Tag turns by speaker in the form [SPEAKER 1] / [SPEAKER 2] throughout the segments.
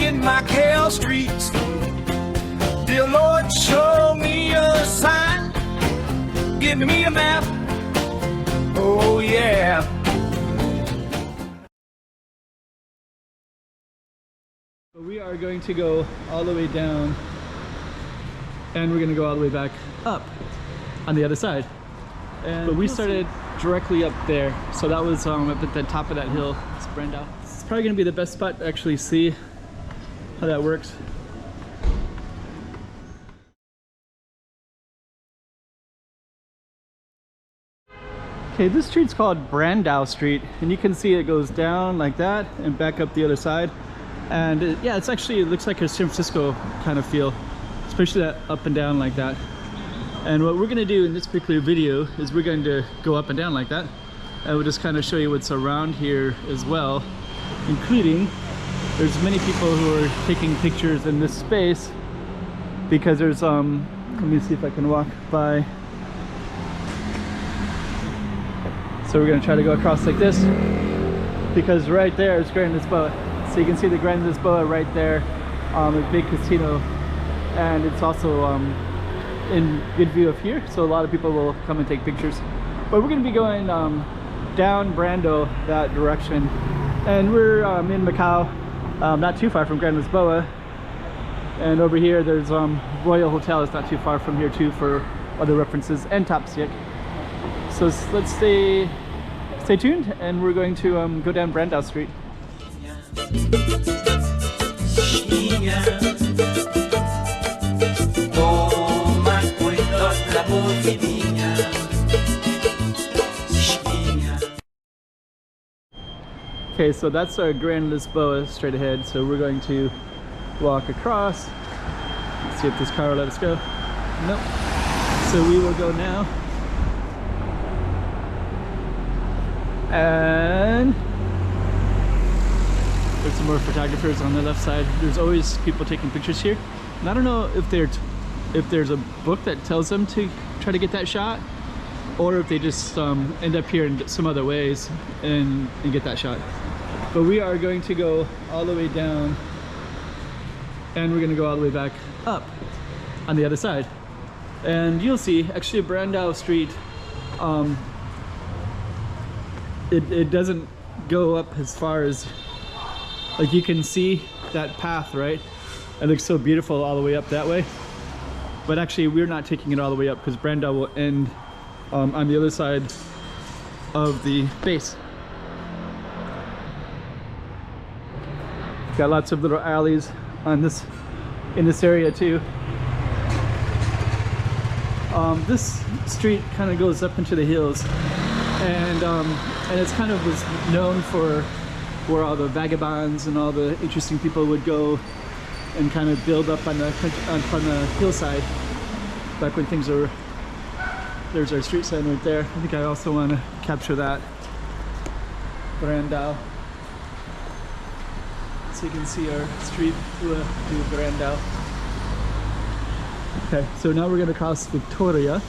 [SPEAKER 1] Walking Macau Streets. Dear Lord, show me a sign. Give me a map. Oh yeah.
[SPEAKER 2] We are going to go all the way down, and we're going to go all the way back up on the other side. But we started directly up there, so that was up at the top of that hill. It's Brandao. It's probably going to be the best spot to actually see how that works. Okay, this street's called Brandao Street, and you can see it goes down like that and back up the other side. And yeah, it's actually, it looks like a San Francisco kind of feel, especially that up and down like that. And what we're going to do in this particular video is we're going to go up and down like that, and we'll just kind of show you what's around here as well, including there's many people who are taking pictures in this space because there's let me see if I can walk by. So we're going to try to go across like this, because right there is Grand Lisboa. So you can see the Grand Lisboa right there, a big casino, and it's also in good view of here, so a lot of people will come and take pictures. But we're going to be going down Brandao that direction, and we're in Macau, not too far from Grand Lisboa. And over here there's Royal Hotel is not too far from here too for other references, and Top Sick. So let's stay tuned, and we're going to go down Brandao Street. Okay, so that's our Grand Lisboa straight ahead, so we're going to walk across. Let's see if this car will let us go. Nope. So we will go now. And there's some more photographers on the left side. There's always people taking pictures here, and I don't know if there's a book that tells them to try to get that shot, or if they just end up here in some other ways and get that shot. But we are going to go all the way down, and we're going to go all the way back up on the other side. And you'll see, actually, Brandao Street, it doesn't go up as far as, like, you can see that path, right? It looks so beautiful all the way up that way. But actually, we're not taking it all the way up, because Brandao will end on the other side of the base. Got lots of little alleys on in this area too. This street kind of goes up into the hills, and it's kind of was known for where all the vagabonds and all the interesting people would go and kind of build up on the hillside back when things were. There's our street sign right there. I think I also want to capture that. Brandao. So you can see our street through Brandao. Okay, so now we're going to cross Victoria.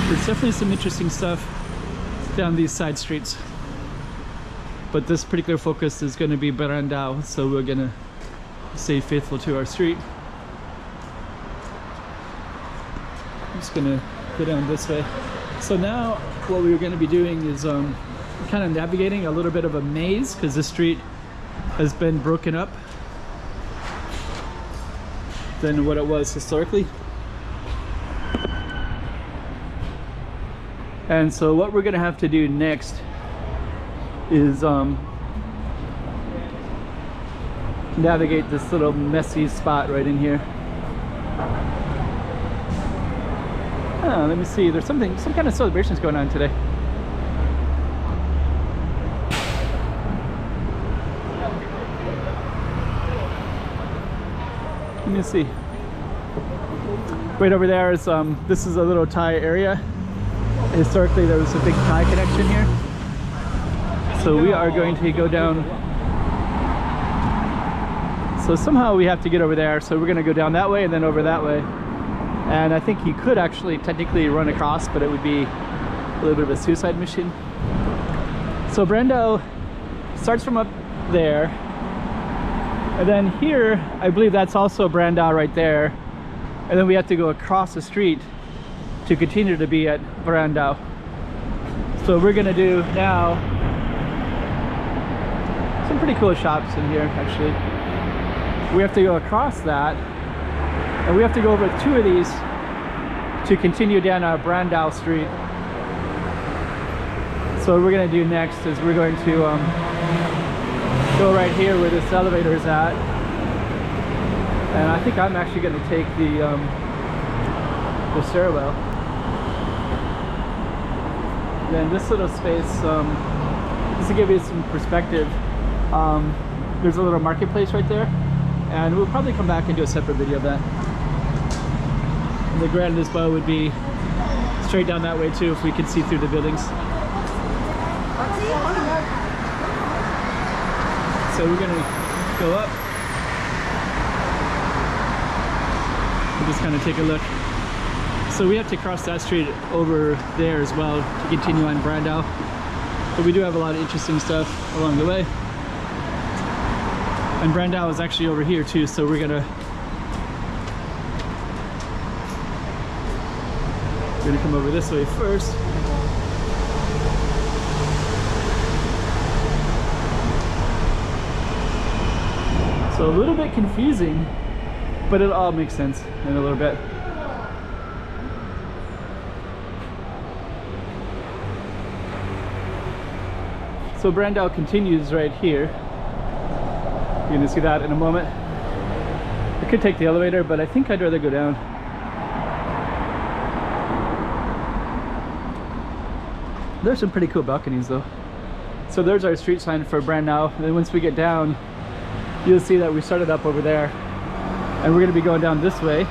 [SPEAKER 2] There's definitely some interesting stuff down these side streets, but this particular focus is going to be Brandao, so we're going to stay faithful to our street. I'm just going to go down this way. So now what we're going to be doing is kind of navigating a little bit of a maze, because this street has been broken up than what it was historically. And so what we're going to have to do next is navigate this little messy spot right in here. Let me see, there's some kind of celebrations going on today. Let me see. Right over there is this is a little Thai area. Historically there was a big Thai connection here. So we are going to go down. So somehow we have to get over there. So we're going to go down that way and then over that way. And I think you could actually technically run across, but it would be a little bit of a suicide mission. So Brandao starts from up there, and then here I believe that's also Brandao right there, and then we have to go across the street to continue to be at Brandao. So we're gonna do now some pretty cool shops in here actually. We have to go across that, and we have to go over 2 of these to continue down our Brandao street. So what we're gonna do next is we're going to go right here where this elevator is at, and I think I'm actually gonna take the stairwell. Then this little space, just to give you some perspective, there's a little marketplace right there, and we'll probably come back and do a separate video of that. And the Grand Lisboa would be straight down that way too if we could see through the buildings. So we're gonna go up and just kind of take a look. So we have to cross that street over there as well to continue on Brandao. But we do have a lot of interesting stuff along the way. And Brandao is actually over here too, so we're gonna come over this way first. So a little bit confusing, but it all makes sense in a little bit. So Brandao continues right here. You're gonna see that in a moment. I could take the elevator, but I think I'd rather go down. There's some pretty cool balconies though. So there's our street sign for Brandao. And then once we get down, you'll see that we started up over there, and we're gonna be going down this way.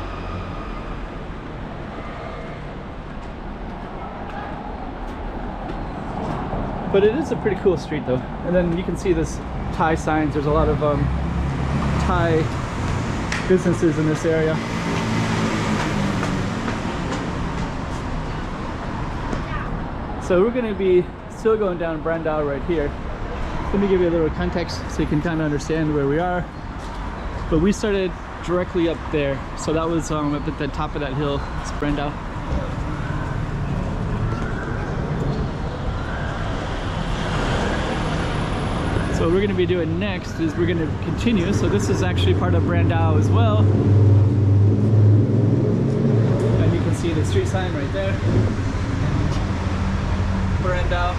[SPEAKER 2] But it is a pretty cool street though. And then you can see this Thai signs. There's a lot of Thai businesses in this area. So we're gonna be still going down Brandao right here. Let me give you a little context so you can kind of understand where we are. But we started directly up there. So that was up at the top of that hill. It's Brandao. So what we're going to be doing next is we're going to continue. So this is actually part of Brandao as well. And you can see the street sign right there. Brandao.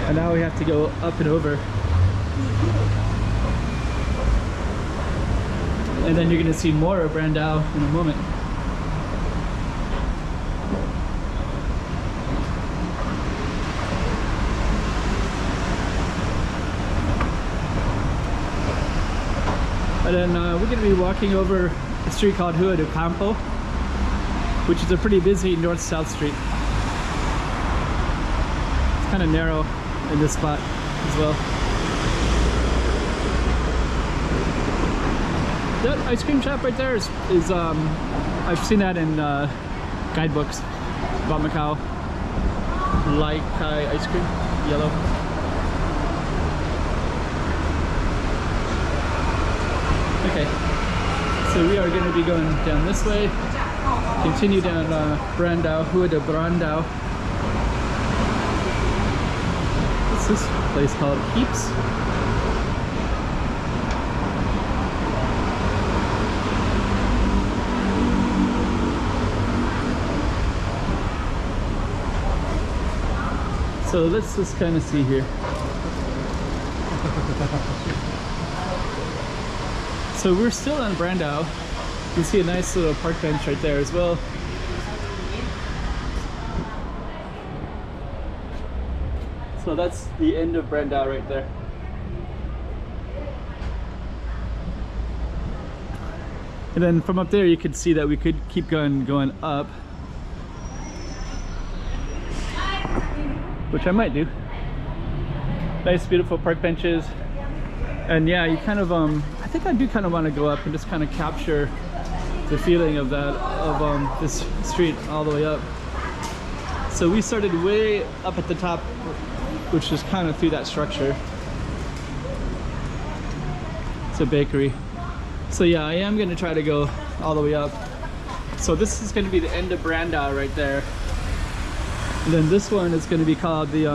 [SPEAKER 2] And now we have to go up and over. And then you're going to see more of Brandao in a moment. And then we're going to be walking over a street called Rua do Campo, which is a pretty busy north-south street. It's kind of narrow in this spot as well. That ice cream shop right there is I've seen that in guidebooks about Macau. Light Thai ice cream, yellow. Okay, so we are going to be going down this way, continue down Brandao, Rua de Brandão. What's this place called? Keeps? So let's just kind of see here. So we're still on Brandao. You can see a nice little park bench right there as well. So that's the end of Brandao right there. And then from up there you could see that we could keep going up, which I might do. Nice beautiful park benches. And yeah, you kind of I think I do kind of want to go up and just kind of capture the feeling of that, of this street all the way up. So we started way up at the top which is kind of through that structure. It's a bakery. So yeah, I am gonna try to go all the way up. So this is gonna be the end of Brandao right there. And then this one is gonna be called the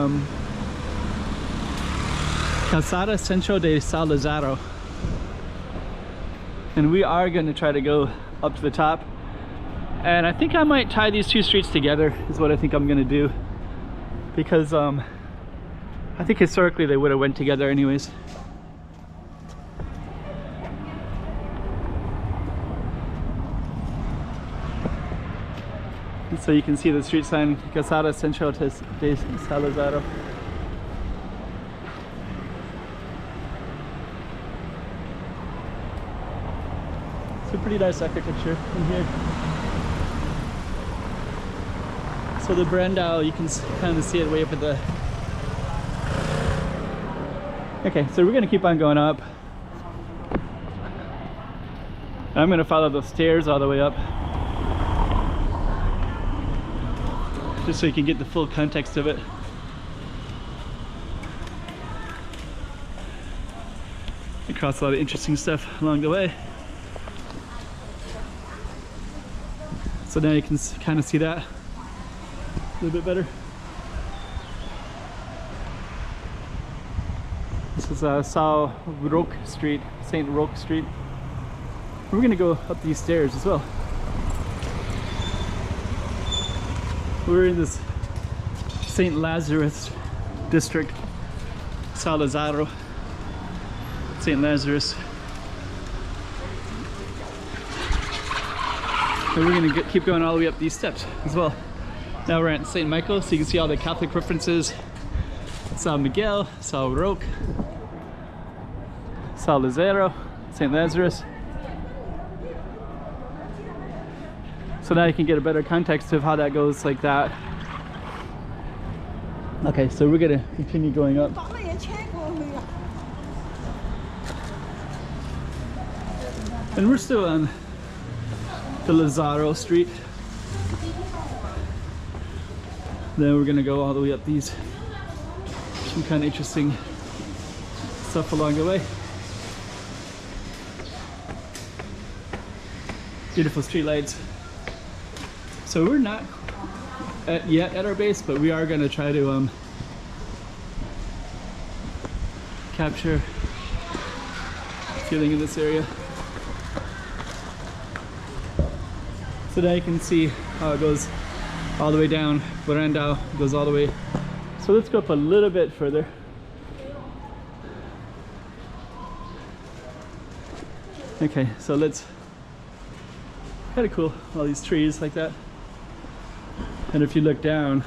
[SPEAKER 2] Calçada Centro de Lázaro. And we are gonna try to go up to the top. And I think I might tie these two streets together is what I think I'm gonna do. Because I think historically they would have went together anyways. And so you can see the street sign, Calçada Centro de Lázaro. It's a pretty nice architecture in here. So the Brandao, you can kind of see it way up at the... Okay, so we're gonna keep on going up. I'm gonna follow the stairs all the way up, just so you can get the full context of it. Across a lot of interesting stuff along the way. So now you can kind of see that a little bit better. This is Saint Roque Street. We're gonna go up these stairs as well. We're in this St. Lazarus district, Lázaro, St. Lazarus. And we're gonna keep going all the way up these steps as well. Now we're at St. Michael, so you can see all the Catholic references. San Miguel, São Roque, São Lázaro, St. Lazarus. So now you can get a better context of how that goes like that. Okay, so we're gonna continue going up. And we're still on the Lázaro Street. Then we're gonna go all the way up these. Some kind of interesting stuff along the way. Beautiful street lights. So we're not yet at our base, but we are going to try to capture feeling in this area. So now you can see how it goes all the way down. Brandao goes all the way. So let's go up a little bit further. Okay, so let's, kind of cool, all these trees like that. And if you look down,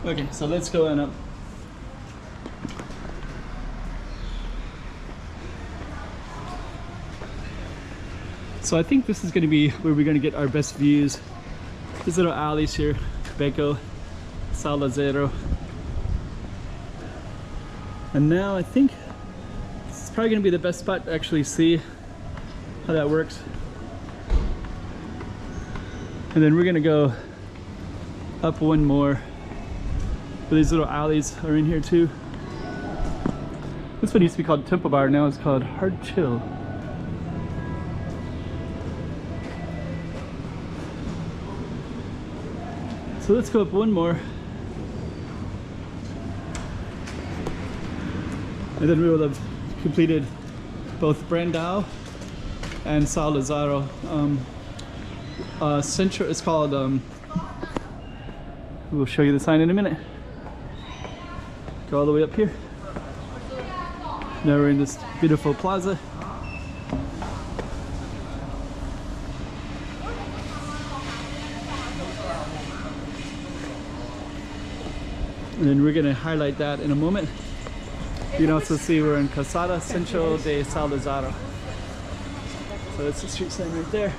[SPEAKER 2] okay, so let's go on up. So I think this is going to be where we're going to get our best views. These little alleys here, Beco, São Lázaro. And now I think this is probably going to be the best spot to actually see how that works. And then we're going to go up one more. But these little alleys are in here too. This one used to be called Temple Bar, now it's called Hard Chill. So let's go up one more. And then we will have completed both Brandao and São Lázaro. Centro is called, we'll show you the sign in a minute. Go all the way up here. Now we're in this beautiful plaza. And then we're going to highlight that in a moment. You can also see we're in Calçada Centro de Lázaro. So that's the street sign right there.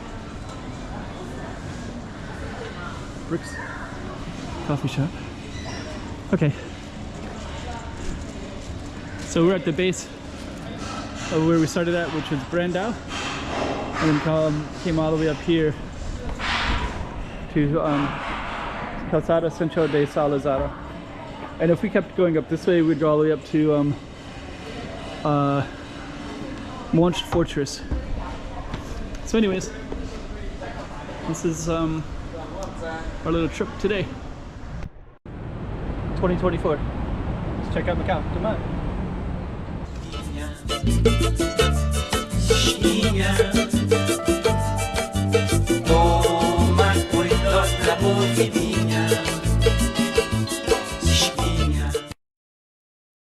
[SPEAKER 2] Bricks coffee shop. Okay. So we're at the base of where we started at, which was Brandao. And then came all the way up here to Calçada Centro de Lázaro. And if we kept going up this way, we'd go all the way up to Monch Fortress. So anyways, this is our little trip today. 2024. Let's check out Macau. Come on.